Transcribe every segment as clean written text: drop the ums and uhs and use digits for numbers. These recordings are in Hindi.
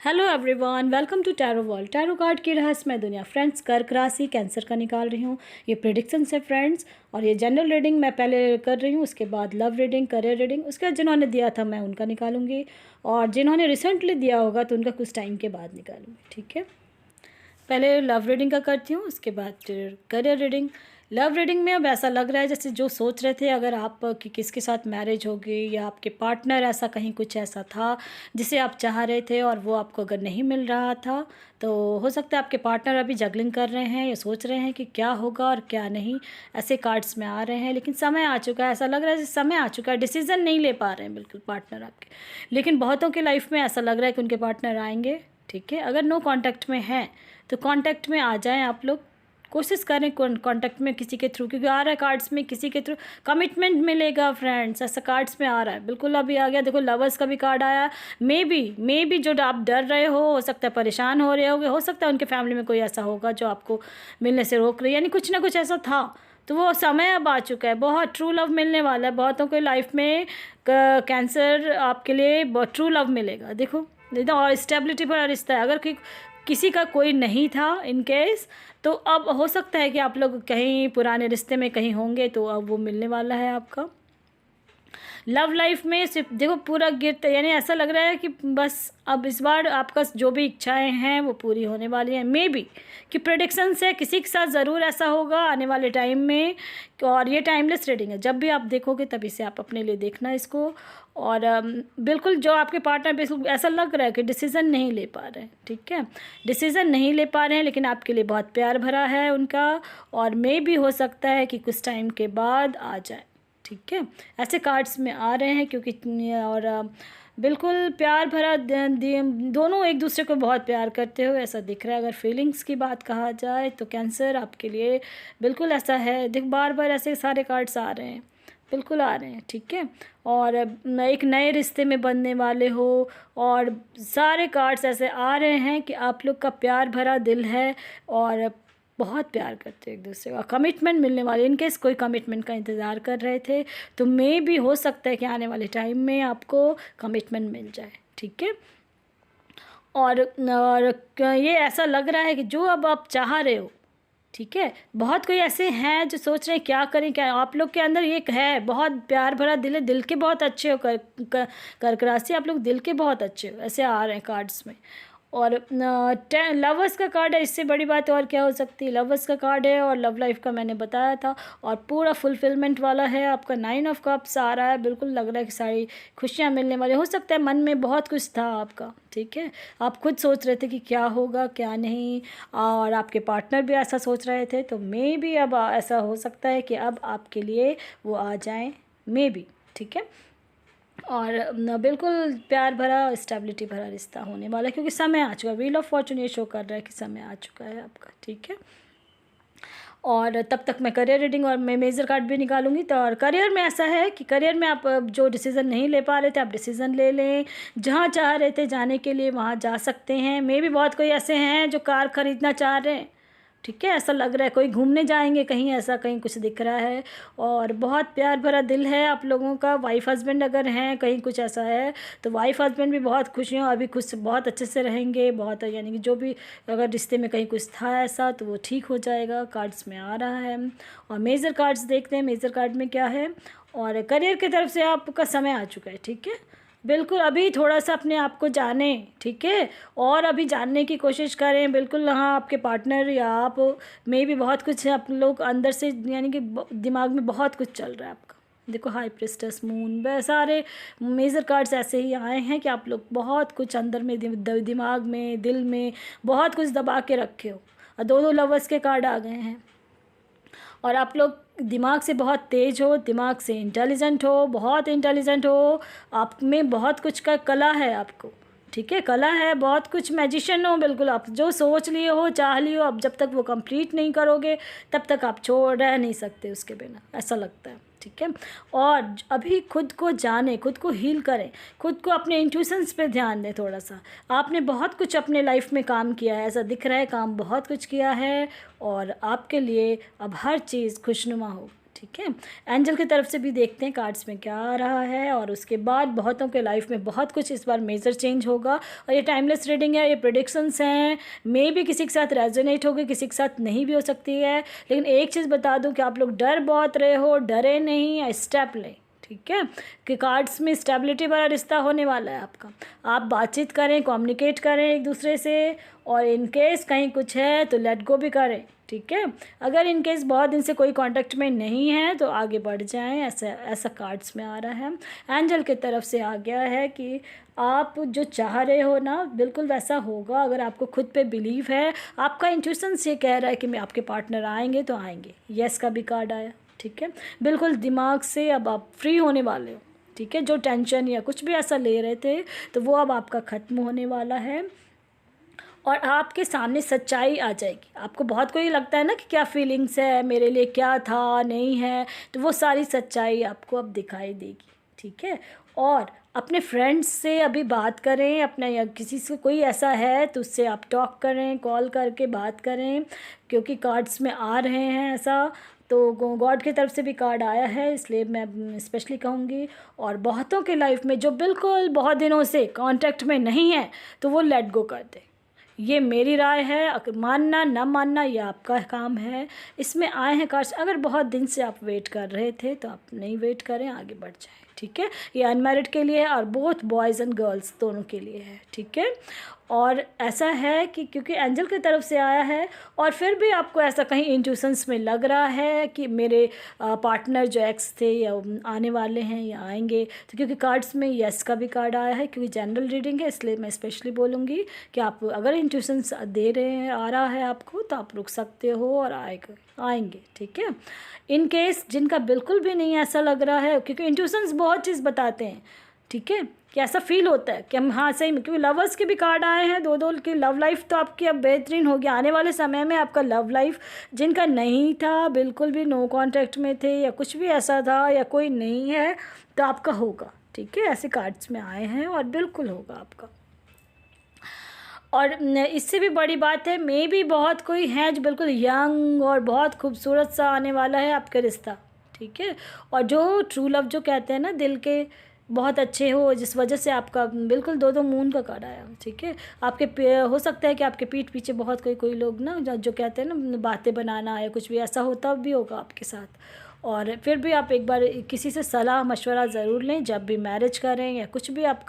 Hello everyone, welcome to tarot world. Tarot card की रहस्यमय दुनिया। फ्रेंड्स, कर्क राशि कैंसर का निकाल रही हूँ। ये प्रेडिक्शन है फ्रेंड्स, और ये जनरल रीडिंग मैं पहले कर रही हूँ, उसके बाद लव रीडिंग, करियर रीडिंग, उसके बाद जिन्होंने दिया था मैं उनका निकालूंगी, और जिन्होंने रिसेंटली दिया होगा तो उनका कुछ टाइम के बाद निकालूंगी। ठीक है, पहले लव रीडिंग का करती हूँ, उसके बाद फिर करियर रीडिंग। लव रीडिंग में अब ऐसा लग रहा है जैसे जो सोच रहे थे अगर आप कि किसके साथ मैरिज होगी या आपके पार्टनर ऐसा कहीं कुछ ऐसा था जिसे आप चाह रहे थे और वो आपको अगर नहीं मिल रहा था, तो हो सकता है आपके पार्टनर अभी जगलिंग कर रहे हैं या सोच रहे हैं कि क्या होगा और क्या नहीं। ऐसे कार्ड्स में आ रहे हैं, लेकिन समय आ चुका है। ऐसा लग रहा है जैसे समय आ चुका है, डिसीज़न नहीं ले पा रहे हैं बिल्कुल पार्टनर आपके। लेकिन बहुतों के लाइफ में ऐसा लग रहा है कि उनके पार्टनर आएंगे। ठीक है, अगर नो कांटेक्ट में हैं तो कांटेक्ट में आ जाएं आप लोग। कोशिश करें कांटेक्ट में किसी के थ्रू, क्योंकि आ रहा है कार्ड्स में किसी के थ्रू कमिटमेंट मिलेगा फ्रेंड्स। ऐसा कार्ड्स में आ रहा है, बिल्कुल अभी आ गया। देखो लवर्स का भी कार्ड आया। मे बी जो आप डर रहे हो सकता है परेशान हो रहे होगे, हो सकता है उनके फैमिली में कोई ऐसा होगा जो आपको मिलने से रोक रही है, यानी कुछ ना कुछ ऐसा था। तो वो समय अब आ चुका है, बहुत ट्रू लव मिलने वाला है। बहुतों के लाइफ में कैंसर आपके लिए ट्रू लव मिलेगा। देखो एकदम, और स्टेबिलिटी पर रिश्ता है। अगर किसी का कोई नहीं था इन केस, तो अब हो सकता है कि आप लोग कहीं पुराने रिश्ते में कहीं होंगे, तो अब वो मिलने वाला है आपका। लव लाइफ में सिर्फ देखो पूरा गिरता, यानी ऐसा लग रहा है कि बस अब इस बार आपका जो भी इच्छाएं हैं वो पूरी होने वाली हैं। मे बी कि प्रेडिक्शन से किसी के साथ ज़रूर ऐसा होगा आने वाले टाइम में। और ये टाइमलेस रीडिंग है, जब भी आप देखोगे तभी से आप अपने लिए देखना इसको। और बिल्कुल जो आपके पार्टनर बिल्कुल ऐसा लग रहा है कि डिसीज़न नहीं ले पा रहे हैं। ठीक है, डिसीज़न नहीं ले पा रहे हैं, लेकिन आपके लिए बहुत प्यार भरा है उनका। और मे भी हो सकता है कि कुछ टाइम के बाद आ जाए। ठीक है, ऐसे कार्ड्स में आ रहे हैं क्योंकि और बिल्कुल प्यार भरा दोनों एक दूसरे को बहुत प्यार करते हो ऐसा दिख रहा है। अगर फीलिंग्स की बात कहा जाए तो कैंसर आपके लिए बिल्कुल ऐसा है। देख बार बार ऐसे सारे कार्ड्स आ रहे हैं, बिल्कुल आ रहे हैं। ठीक है, और एक नए रिश्ते में बनने वाले हो, और सारे कार्ड्स ऐसे आ रहे हैं कि आप लोग का प्यार भरा दिल है और बहुत प्यार करते हैं एक दूसरे का। कमिटमेंट मिलने वाले, इनकेस कोई कमिटमेंट का इंतज़ार कर रहे थे तो मे भी हो सकता है कि आने वाले टाइम में आपको कमिटमेंट मिल जाए। ठीक है, और ये ऐसा लग रहा है कि जो अब आप चाह रहे हो, ठीक है, बहुत कोई ऐसे हैं जो सोच रहे हैं क्या करें क्या। आप लोग के अंदर ये है, बहुत प्यार भरा दिल है, दिल के बहुत अच्छे हो। कर्क राशि आप लोग दिल के बहुत अच्छे हो, ऐसे आ रहे हैं कार्ड्स में। और लवर्स का कार्ड है, इससे बड़ी बात और क्या हो सकती है। लवर्स का कार्ड है और लव लाइफ का मैंने बताया था, और पूरा फुलफिलमेंट वाला है आपका। 9 ऑफ कप्स आ रहा है, बिल्कुल लग रहा है कि सारी खुशियाँ मिलने वाली। हो सकता है मन में बहुत कुछ था आपका, ठीक है, आप खुद सोच रहे थे कि क्या होगा क्या नहीं, और आपके पार्टनर भी ऐसा सोच रहे थे। तो मे बी अब ऐसा हो सकता है कि अब आपके लिए वो आ जाएं, मे बी। ठीक है, और बिल्कुल प्यार भरा स्टेबिलिटी भरा रिश्ता होने वाला है, क्योंकि समय आ चुका है। व्हील ऑफ फॉर्चून ये शो कर रहा है कि समय आ चुका है आपका। ठीक है, और तब तक मैं करियर रीडिंग और मैं मेजर कार्ड भी निकालूंगी। तो और करियर में ऐसा है कि करियर में आप जो डिसीज़न नहीं ले पा रहे थे, आप डिसीज़न ले लें। जहाँ चाह रहे थे जाने के लिए वहाँ जा सकते हैं। मे भी बहुत कोई ऐसे हैं जो कार ख़रीदना चाह रहे हैं। ठीक है, ऐसा लग रहा है कोई घूमने जाएंगे कहीं, ऐसा कहीं कुछ दिख रहा है। और बहुत प्यार भरा दिल है आप लोगों का। वाइफ हस्बैंड अगर हैं कहीं कुछ ऐसा है तो वाइफ हस्बैंड भी बहुत खुश हैं, अभी कुछ बहुत अच्छे से रहेंगे। बहुत, यानी कि जो भी अगर रिश्ते में कहीं कुछ था ऐसा तो वो ठीक हो जाएगा, कार्ड्स में आ रहा है। और मेजर कार्ड्स देखते हैं, मेजर कार्ड में क्या है। और करियर की तरफ से आपका समय आ चुका है। ठीक है, बिल्कुल अभी थोड़ा सा अपने आप को जानें। ठीक है, और अभी जानने की कोशिश करें। बिल्कुल हाँ, आपके पार्टनर या आप में भी बहुत कुछ आप लोग अंदर से, यानी कि दिमाग में बहुत कुछ चल रहा है आपका। देखो हाई प्रिस्टेस, मून, वह सारे मेजर कार्ड्स ऐसे ही आए हैं कि आप लोग बहुत कुछ अंदर में दिमाग में, दिल में बहुत कुछ दबा के रखे हो। और दो लवर्स के कार्ड आ गए हैं। और आप लोग दिमाग से बहुत तेज़ हो, दिमाग से इंटेलिजेंट हो, बहुत इंटेलिजेंट हो। आप में बहुत कुछ का कला है आपको। ठीक है, कला है, बहुत कुछ मैजिशियन हो बिल्कुल। आप जो सोच लिए हो, चाह लिए हो, अब जब तक वो कंप्लीट नहीं करोगे तब तक आप छोड़ रह नहीं सकते उसके बिना, ऐसा लगता है। ठीक है, और अभी खुद को जाने, खुद को हील करें, खुद को अपने इंट्यूशंस पे ध्यान दें थोड़ा सा। आपने बहुत कुछ अपने लाइफ में काम किया है, ऐसा दिख रहा है, काम बहुत कुछ किया है, और आपके लिए अब हर चीज़ खुशनुमा हो। ठीक है। एंजल की तरफ से भी देखते हैं कार्ड्स में क्या आ रहा है, और उसके बाद बहुतों के लाइफ में बहुत कुछ इस बार मेजर चेंज होगा। और ये टाइमलेस रीडिंग है, ये प्रेडिक्शंस हैं, मे भी किसी के साथ रेजोनेट होगी, किसी के साथ नहीं भी हो सकती है। लेकिन एक चीज़ बता दूं कि आप लोग डर बहुत रहे हो, डरे नहीं, या स्टेप लें, ठीक है। कि कार्ड्स में स्टेबिलिटी वाला रिश्ता होने वाला है आपका। आप बातचीत करें, कम्युनिकेट करें एक दूसरे से, और इन केस कहीं कुछ है तो लेट गो भी करें, ठीक है। अगर इन केस बहुत दिन से कोई कांटेक्ट में नहीं है तो आगे बढ़ जाएं, ऐसा कार्ड्स में आ रहा है। एंजल की तरफ से आ गया है कि आप जो चाह रहे हो ना बिल्कुल वैसा होगा, अगर आपको खुद पे बिलीव है। आपका इंट्यूशन ये कह रहा है कि मैं आपके पार्टनर आएंगे तो आएंगे, यस का भी कार्ड आया, ठीक है। बिल्कुल दिमाग से अब आप फ्री होने वाले हो, ठीक है। जो टेंशन या कुछ भी ऐसा ले रहे थे तो वो अब आपका ख़त्म होने वाला है, और आपके सामने सच्चाई आ जाएगी। आपको बहुत कोई लगता है ना कि क्या फीलिंग्स है, मेरे लिए क्या था, नहीं है, तो वो सारी सच्चाई आपको अब दिखाई देगी, ठीक है। और अपने फ्रेंड्स से अभी बात करें, अपना या किसी से कोई ऐसा है तो उससे आप टॉक करें, कॉल करके बात करें, क्योंकि कार्ड्स में आ रहे हैं ऐसा। तो गॉड की तरफ से भी कार्ड आया है, इसलिए मैं स्पेशली कहूँगी। और बहुतों के लाइफ में जो बिल्कुल बहुत दिनों से कांटेक्ट में नहीं है तो वो लेट गो कर दे, ये मेरी राय है। अगर मानना ना मानना ये आपका काम है। इसमें आए हैं कार्ड्स, अगर बहुत दिन से आप वेट कर रहे थे तो आप नहीं वेट करें, आगे बढ़ जाएं, ठीक है। ये अनमैरिड के लिए है और बोथ बॉयज़ एंड गर्ल्स दोनों के लिए है, ठीक है। और ऐसा है कि क्योंकि एंजल की तरफ से आया है, और फिर भी आपको ऐसा कहीं इंट्यूशंस में लग रहा है कि मेरे पार्टनर जो एक्स थे या आने वाले हैं या आएंगे, तो क्योंकि कार्ड्स में यस का भी कार्ड आया है, क्योंकि जनरल रीडिंग है इसलिए मैं स्पेशली बोलूँगी कि आप अगर इंट्यूशंस दे रहे हैं, आ रहा है आपको, तो आप रुक सकते हो और आएंगे, ठीक है। इन केस जिनका बिल्कुल भी नहीं ऐसा लग रहा है, क्योंकि इंट्यूशंस बहुत चीज़ बताते हैं, ठीक है, कि ऐसा फील होता है कि हम हाँ सही में, क्योंकि लवर्स के भी कार्ड आए हैं, दो की लव लाइफ तो आपकी अब बेहतरीन होगी। आने वाले समय में आपका लव लाइफ, जिनका नहीं था, बिल्कुल भी नो कांटेक्ट में थे या कुछ भी ऐसा था या कोई नहीं है, तो आपका होगा, ठीक है। ऐसे कार्ड्स में आए हैं और बिल्कुल होगा आपका। और इससे भी बड़ी बात है, मे भी बहुत कोई है जो बिल्कुल यंग और बहुत खूबसूरत सा आने वाला है आपका रिश्ता, ठीक है। और जो ट्रू लव जो कहते हैं ना, दिल के बहुत अच्छे हो, जिस वजह से आपका बिल्कुल दो मून का कार्ड आया, ठीक है। आपके हो सकता है कि आपके पीठ पीछे बहुत कोई लोग ना जो कहते हैं ना बातें बनाना या कुछ भी ऐसा होता भी होगा आपके साथ। और फिर भी आप एक बार किसी से सलाह मशवरा ज़रूर लें, जब भी मैरिज करें या कुछ भी आप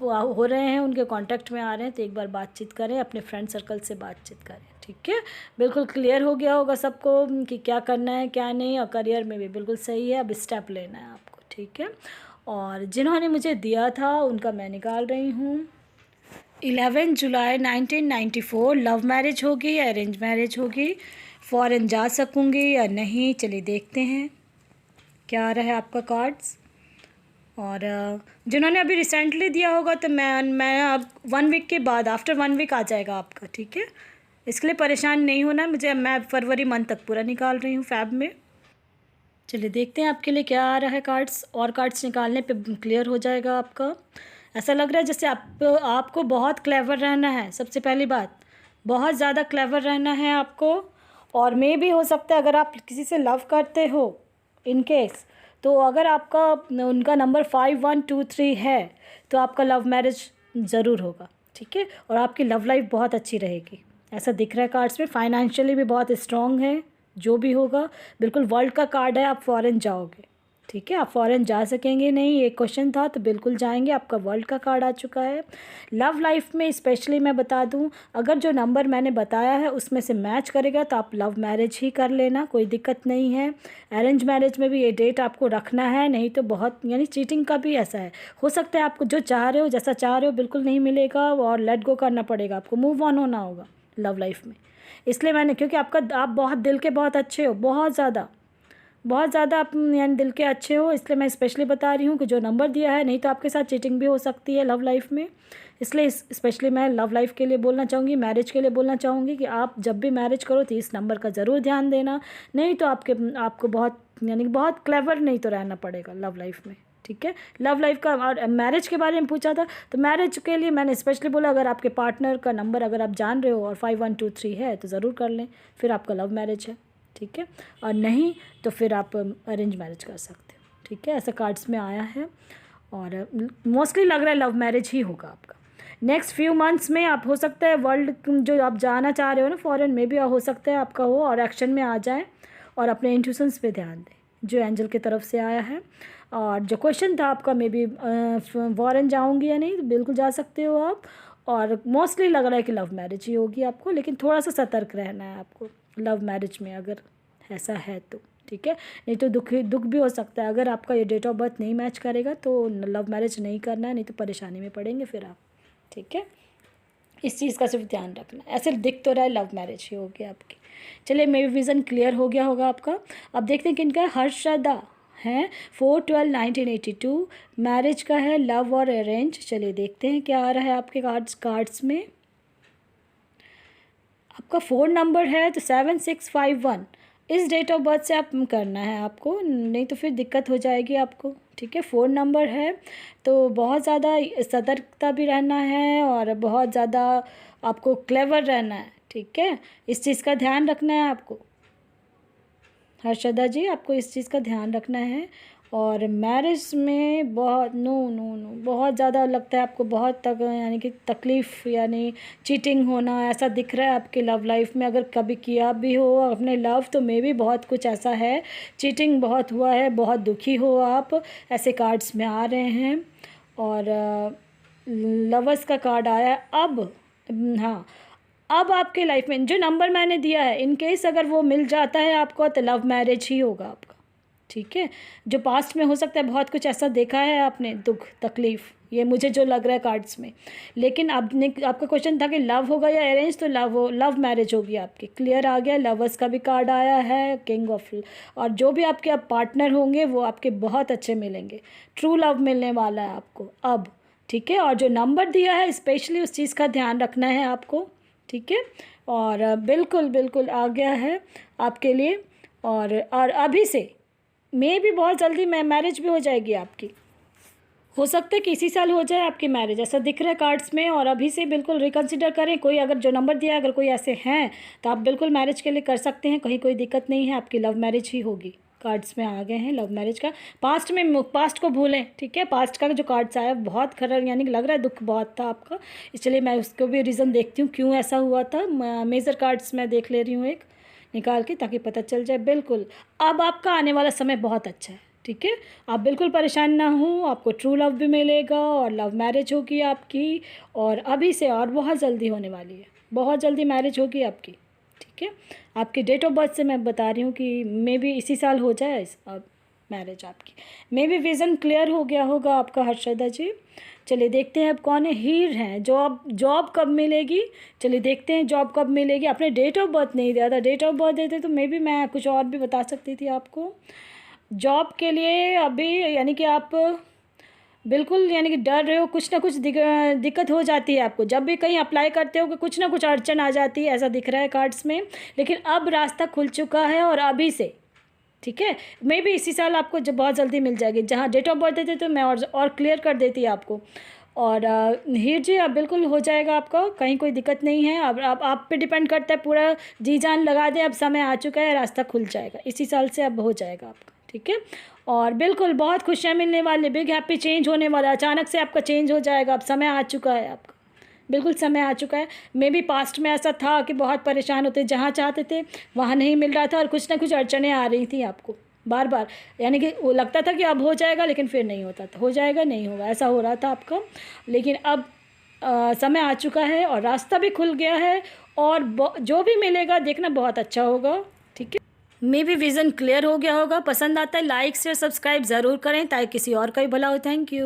हो रहे हैं, उनके कांटेक्ट में आ रहे हैं, तो एक बार बातचीत करें, अपने फ्रेंड सर्कल से बातचीत करें, ठीक है। बिल्कुल क्लियर हो गया होगा सबको कि क्या करना है क्या नहीं, और करियर में भी बिल्कुल सही है, अब स्टेप लेना है आपको, ठीक है। और जिन्होंने मुझे दिया था उनका मैं निकाल रही हूँ। 11 जुलाई 1994, लव मैरिज होगी या अरेंज मैरिज होगी, फ़ॉरेन जा सकूँगी या नहीं, चलिए देखते हैं क्या आ रहा है आपका कार्ड्स। और जिन्होंने अभी रिसेंटली दिया होगा तो मैं अब 1 वीक के बाद, आफ्टर 1 वीक आ जाएगा आपका, ठीक है। इसके लिए परेशान नहीं होना मुझे, मैं फरवरी मंथ तक पूरा निकाल रही हूँ, फ़ैब में। चलिए देखते हैं आपके लिए क्या आ रहा है कार्ड्स, और कार्ड्स निकालने पे क्लियर हो जाएगा आपका। ऐसा लग रहा है जैसे आपको बहुत क्लेवर रहना है। सबसे पहली बात, बहुत ज़्यादा क्लेवर रहना है आपको। और मे भी हो सकता है अगर आप किसी से लव करते हो इन केस, तो अगर आपका उनका नंबर 5123 है तो आपका लव मैरिज ज़रूर होगा, ठीक है। और आपकी लव लाइफ बहुत अच्छी रहेगी, ऐसा दिख रहा है कार्ड्स में। फाइनेंशियली भी बहुत स्ट्रॉन्ग है, जो भी होगा। बिल्कुल वर्ल्ड का कार्ड है, आप फ़ॉरेन जाओगे, ठीक है। आप फ़ॉरेन जा सकेंगे नहीं, ये क्वेश्चन था, तो बिल्कुल जाएंगे, आपका वर्ल्ड का कार्ड आ चुका है। लव लाइफ में स्पेशली मैं बता दूं, अगर जो नंबर मैंने बताया है उसमें से मैच करेगा तो आप लव मैरिज ही कर लेना, कोई दिक्कत नहीं है। अरेंज मैरिज में भी ये डेट आपको रखना है, नहीं तो बहुत यानी चीटिंग का भी ऐसा है, हो सकता है आपको जो चाह रहे हो, जैसा चाह रहे हो बिल्कुल नहीं मिलेगा, और लेट गो करना पड़ेगा आपको, मूव ऑन होना होगा लव लाइफ में। इसलिए मैंने, क्योंकि आप बहुत दिल के बहुत अच्छे हो, बहुत ज़्यादा आप यानी दिल के अच्छे हो, इसलिए मैं स्पेशली बता रही हूँ कि जो नंबर दिया है, नहीं तो आपके साथ चीटिंग भी हो सकती है लव लाइफ में। इसलिए स्पेशली मैं लव लाइफ के लिए बोलना चाहूँगी, मैरिज के लिए बोलना चाहूँगी कि आप जब भी मैरिज करो तो इस नंबर का ज़रूर ध्यान देना, नहीं तो आपको बहुत यानी बहुत क्लेवर नहीं तो रहना पड़ेगा लव लाइफ में, ठीक है। लव लाइफ का और मैरिज के बारे में पूछा था, तो मैरिज के लिए मैंने स्पेशली बोला अगर आपके पार्टनर का नंबर अगर आप जान रहे हो और 5123 है तो ज़रूर कर लें, फिर आपका लव मैरिज है, ठीक है, और नहीं तो फिर आप अरेंज मैरिज कर सकते हो, ठीक है। ऐसा कार्ड्स में आया है और मोस्टली लग रहा है लव मैरिज ही होगा आपका। नेक्स्ट फ्यू मंथ्स में आप हो सकता है वर्ल्ड जो आप जाना चाह रहे हो ना फॉरेन में भी हो सकता है आपका हो और एक्शन में आ जाए और अपने इंट्यूशंस पे ध्यान दें जो एंजल की तरफ से आया है। और जो क्वेश्चन था आपका मे बी फॉरेन जाऊंगी या नहीं, तो बिल्कुल जा सकते हो आप। और मोस्टली लग रहा है कि लव मैरिज ही होगी आपको, लेकिन थोड़ा सा सतर्क रहना है आपको लव मैरिज में अगर ऐसा है तो, ठीक है। नहीं तो दुख भी हो सकता है, अगर आपका ये डेट ऑफ बर्थ नहीं मैच करेगा तो लव मैरिज नहीं करना है, नहीं तो परेशानी में पड़ेंगे फिर आप, ठीक है। इस चीज़ का सिर्फ ध्यान रखना। ऐसे दिख तो रहा है लव मैरिज ही होगी आपकी। चलिए मेरी विज़न क्लियर हो गया होगा आपका। अब देखते हैं किनका है। हर्षदा है 4/12/1982, मैरिज का है, लव और अरेंज। चलिए देखते हैं क्या आ रहा है आपके कार्ड्स में। आपका 4 नंबर है तो 7651 इस डेट ऑफ बर्थ से आप करना है आपको, नहीं तो फिर दिक्कत हो जाएगी आपको, ठीक है। 4 नंबर है तो बहुत ज़्यादा सतर्कता भी रहना है और बहुत ज़्यादा आपको क्लेवर रहना है, ठीक है। इस चीज़ का ध्यान रखना है आपको हर्षदा जी, आपको इस चीज़ का ध्यान रखना है। और मैरिज में बहुत बहुत ज़्यादा लगता है आपको, बहुत यानी कि तकलीफ़ यानी चीटिंग होना ऐसा दिख रहा है आपके लव लाइफ में। अगर कभी किया भी हो अपने लव तो मे भी बहुत कुछ ऐसा है, चीटिंग बहुत हुआ है, बहुत दुखी हो आप, ऐसे कार्ड्स में आ रहे हैं। और लवर्स का कार्ड आया है। अब हाँ, अब आपके लाइफ में जो नंबर मैंने दिया है इन केस अगर वो मिल जाता है आपको तो लव मैरिज ही होगा आपका, ठीक है। जो पास्ट में हो सकता है बहुत कुछ ऐसा देखा है आपने, दुख तकलीफ़, ये मुझे जो लग रहा है कार्ड्स में। लेकिन आपका क्वेश्चन था कि लव होगा या अरेंज, तो लव मैरिज होगी आपकी। क्लियर आ गया। लवर्स का भी कार्ड आया है, किंग ऑफ। और जो भी आपके अब पार्टनर होंगे वो आपके बहुत अच्छे मिलेंगे, ट्रू लव मिलने वाला है आपको अब, ठीक है। और जो नंबर दिया है स्पेशली उस चीज़ का ध्यान रखना है आपको, ठीक है। और बिल्कुल आ गया है आपके लिए। और अभी से मे भी बहुत जल्दी मैरिज भी हो जाएगी आपकी, हो सकता है कि इसी साल हो जाए आपकी मैरिज, ऐसा दिख रहा है कार्ड्स में। और अभी से बिल्कुल रिकंसिडर करें। कोई अगर जो नंबर दिया है अगर कोई ऐसे हैं तो आप बिल्कुल मैरिज के लिए कर सकते हैं, कहीं कोई दिक्कत नहीं है, आपकी लव मैरिज ही होगी। कार्ड्स में आ गए हैं लव मैरिज का। पास्ट को भूलें, ठीक है। पास्ट का जो कार्ड्स आया बहुत खराब, यानी लग रहा है दुख बहुत था आपका, इसलिए मैं उसको भी रीज़न देखती हूँ क्यों ऐसा हुआ था। मेजर कार्ड्स मैं देख ले रही हूँ एक निकाल के, ताकि पता चल जाए। बिल्कुल अब आपका आने वाला समय बहुत अच्छा है, ठीक है। आप बिल्कुल परेशान ना हो, आपको ट्रू लव भी मिलेगा और लव मैरिज होगी आपकी। और अभी से और बहुत जल्दी होने वाली है, बहुत जल्दी मैरिज होगी आपकी, ठीक है। आपकी डेट ऑफ बर्थ से मैं बता रही हूँ कि मे बी इसी साल हो जाए अब मैरिज आपकी। मे बी विज़न क्लियर हो गया होगा आपका हर्षदा जी। चलिए देखते हैं अब कौन है। हीर हैं। जॉब कब मिलेगी, चलिए देखते हैं जॉब कब मिलेगी। आपने डेट ऑफ बर्थ नहीं दिया था, डेट ऑफ बर्थ देते तो मे बी मैं कुछ और भी बता सकती थी आपको। जॉब के लिए अभी यानी कि आप बिल्कुल यानी कि डर रहे हो, कुछ ना कुछ दिक्कत हो जाती है आपको जब भी कहीं अप्लाई करते हो कि कुछ ना कुछ अड़चन आ जाती है, ऐसा दिख रहा है कार्ड्स में। लेकिन अब रास्ता खुल चुका है और अभी से, ठीक है। मे भी इसी साल आपको जब बहुत जल्दी मिल जाएगी। जहाँ डेट ऑफ बर्थ देते तो मैं और क्लियर कर देती आपको। और हीर जी अब बिल्कुल हो जाएगा आपका, कहीं कोई दिक्कत नहीं है। अब आप पे डिपेंड करता है, पूरा जी जान लगा दें। अब समय आ चुका है, रास्ता खुल जाएगा इसी साल से, अब हो जाएगा आपका, ठीक है। और बिल्कुल बहुत खुशियाँ मिलने वाली, बिग हैप्पी चेंज होने वाला, अचानक से आपका चेंज हो जाएगा। अब समय आ चुका है आपका, बिल्कुल समय आ चुका है। मे भी पास्ट में ऐसा था कि बहुत परेशान होते, जहाँ चाहते थे वहाँ नहीं मिल रहा था और कुछ ना कुछ अड़चनें आ रही थी आपको बार बार, यानी कि वो लगता था कि अब हो जाएगा लेकिन फिर नहीं होता था, हो जाएगा नहीं होगा, ऐसा हो रहा था आपका। लेकिन अब समय आ चुका है और रास्ता भी खुल गया है और जो भी मिलेगा देखना बहुत अच्छा होगा, ठीक है। मे भी विज़न क्लियर हो गया होगा। पसंद आता है लाइक शेयर सब्सक्राइब ज़रूर करें ताकि किसी और का भी भला हो। Thank you.